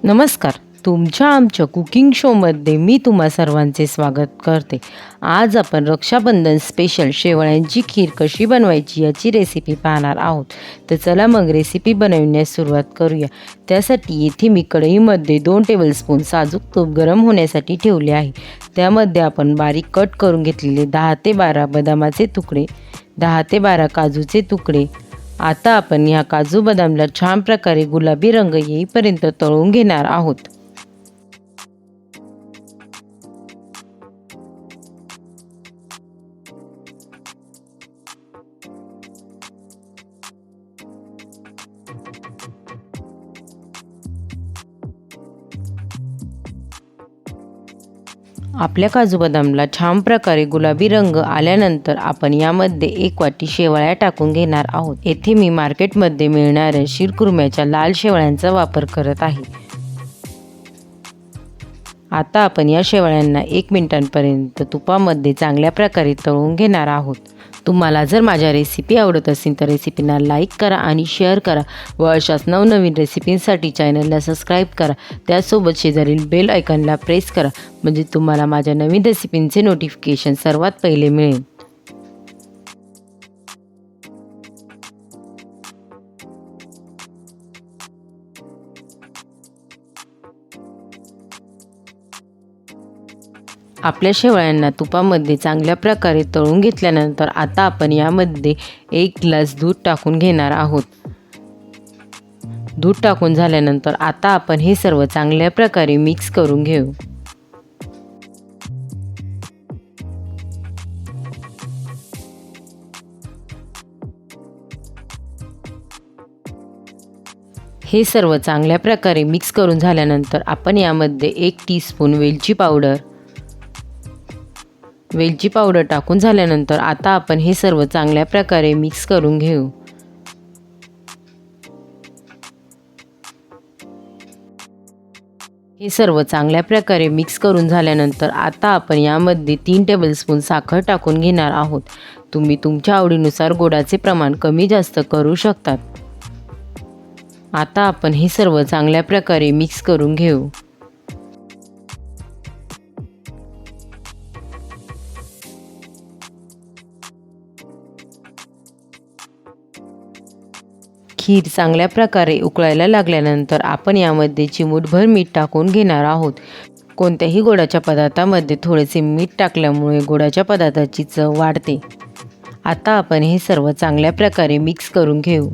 नमस्कार. तुमच्या आमच्या कुकिंग शोमध्ये मी तुम्हा सर्वांचे स्वागत करते. आज आपण रक्षाबंधन स्पेशल शेवळ्यांची खीर कशी बनवायची याची रेसिपी पाहणार आहोत. तर चला मग रेसिपी बनवण्यास सुरुवात करूया. त्यासाठी येथे मी कढईमध्ये 2 टेबलस्पून साजूक तूप गरम होण्यासाठी ठेवले आहे. त्यामध्ये आपण बारीक कट करून घेतलेले 10 ते 12 बदामाचे तुकडे, 10 ते 12 काजूचे तुकडे. आता आपण ह्या काजू बदामला छान प्रकारे गुलाबी रंग येईपर्यंत तळून घेणार आहोत. आपल्या काजू बदामला छान प्रकारे गुलाबी रंग आल्यानंतर आपण यामध्ये 1 वाटी शेवळ्या टाकून घेणार आहोत. येथे मी मार्केटमध्ये मिळणाऱ्या शिरकुर्म्याच्या लाल शेवळ्यांचा वापर करत आहे. आता आपण या शेवळ्यांना 1 मिनिटांपर्यंत तुपामध्ये चांगल्या प्रकारे तळून घेणार आहोत. तुम्हाला जर माझ्या रेसिपी आवडत असेल तर रेसिपीना लाईक करा आणि शेअर करा व अशाच नवनवीन रेसिपींसाठी चॅनलला सबस्क्राईब करा. त्यासोबत शेजारील बेल आयकॉनला प्रेस करा म्हणजे तुम्हाला माझ्या नवीन रेसिपींचे नोटिफिकेशन सर्वात पहिले मिळेल. आपल्या शेवळ्यांना तुपामध्ये चांगल्या प्रकारे तळून घेतल्यानंतर आता आपण यामध्ये 1 ग्लास दूध टाकून घेणार आहोत. दूध टाकून झाल्यानंतर आता आपण हे सर्व चांगल्या प्रकारे मिक्स करून घेऊ. हे सर्व चांगल्या प्रकारे मिक्स करून झाल्यानंतर आपण यामध्ये 1 टीस्पून वेलची पावडर टाकून झाल्यानंतर आता आपण हे सर्व चांगल्या प्रकारे मिक्स करून घेऊ. हे सर्व चांगल्या प्रकारे मिक्स करून झाल्यानंतर आता आपण यामध्ये 3 टेबलस्पून साखर टाकून घेणार आहोत. तुम्ही तुमच्या आवडीनुसार गोडाचे प्रमाण कमी जास्त करू शकतात. आता आपण हे सर्व चांगल्या प्रकारे मिक्स करून घेऊ. खीर चांगल्या प्रकारे उकळायला लागल्यानंतर आपण यामध्ये चिमूटभर मीठ टाकून घेणार आहोत. कोणत्याही गोडाच्या पदार्थामध्ये थोडेसे मीठ टाकल्यामुळे गोडाच्या पदार्थाची चव वाढते. आता आपण हे सर्व चांगल्या प्रकारे मिक्स करून घेऊ.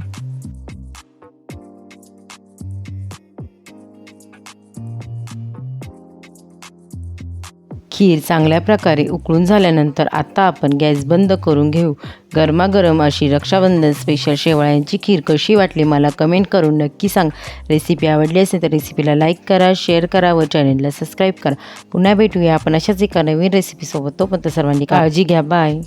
खीर चांगल्या प्रकारे उकळून झाल्यानंतर आता आपण गॅस बंद करून घेऊ. गरमागरम अशी रक्षाबंधन स्पेशल शेवळ्यांची खीर कशी वाटली मला कमेंट करून नक्की सांग. रेसिपी आवडली असेल तर रेसिपीला लाईक करा, शेअर करा व चॅनलला सबस्क्राईब करा. पुन्हा भेटूया आपण अशाच एका नवीन रेसिपीसोबत. तोपर्यंत सर्वांनी काळजी घ्या. बाय.